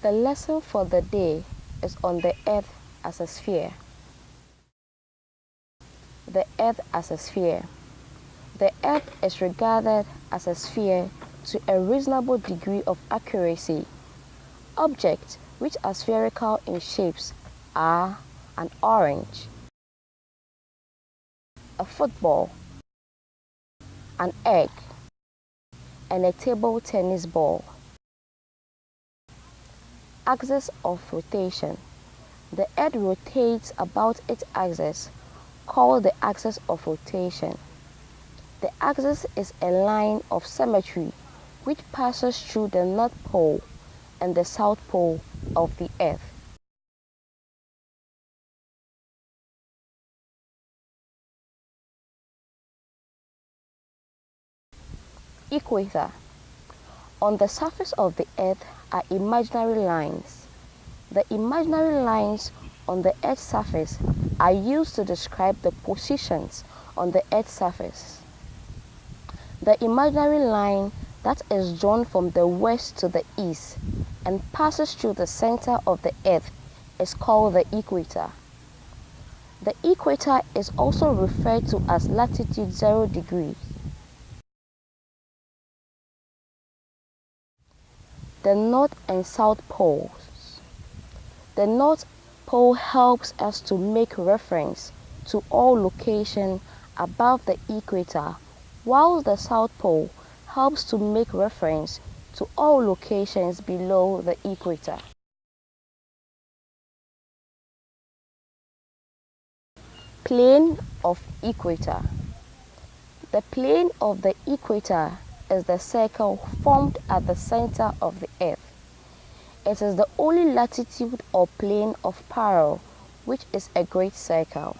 The lesson for the day is on the Earth as a sphere. The Earth as a sphere. The Earth is regarded as a sphere to a reasonable degree of accuracy. Objects which are spherical in shapes are an orange, a football, an egg, and a table tennis ball. Axis of rotation. The Earth rotates about its axis, called the axis of rotation. The axis is a line of symmetry which passes through the North Pole and the South Pole of the Earth. Equator. On the surface of the Earth are imaginary lines. The imaginary lines on the Earth's surface are used to describe the positions on the Earth's surface. The imaginary line that is drawn from the west to the east and passes through the center of the Earth is called the equator. The equator is also referred to as latitude 0 degrees. The North and South Poles. The North Pole helps us to make reference to all locations above the equator, while the South Pole helps to make reference to all locations below the equator. Plane of equator. The plane of the equator is the circle formed at the center of the Earth. It is the only latitude or plane of parallel which is a great circle.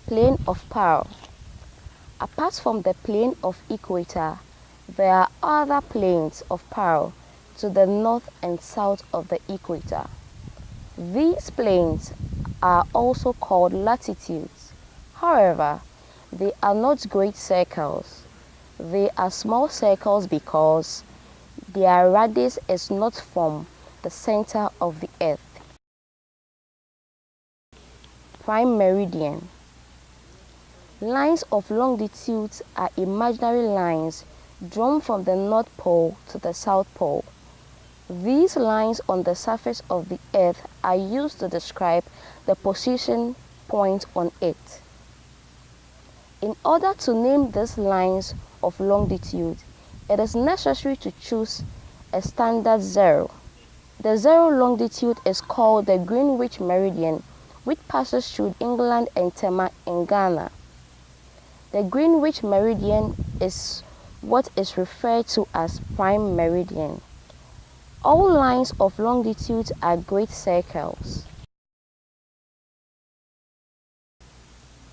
Plane of parallel. Apart from the plane of equator, there are other planes of parallel to the north and south of the equator. These planes are also called latitudes. However, they are not great circles. They are small circles because their radius is not from the center of the Earth. Prime meridian. Lines of longitudes are imaginary lines drawn from the North Pole to the South Pole. These lines on the surface of the Earth are used to describe the position point on it. In order to name these lines of longitude, it is necessary to choose a standard zero. The zero longitude is called the Greenwich meridian, which passes through England and Tema in Ghana. The Greenwich meridian is what is referred to as prime meridian. All lines of longitude are great circles.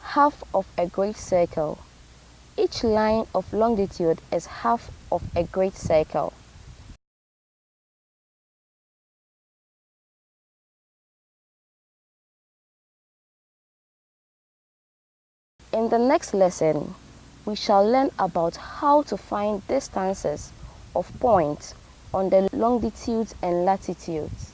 Half of a great circle. Each line of longitude is half of a great circle. In the next lesson, we shall learn about how to find distances of points on the longitudes and latitudes.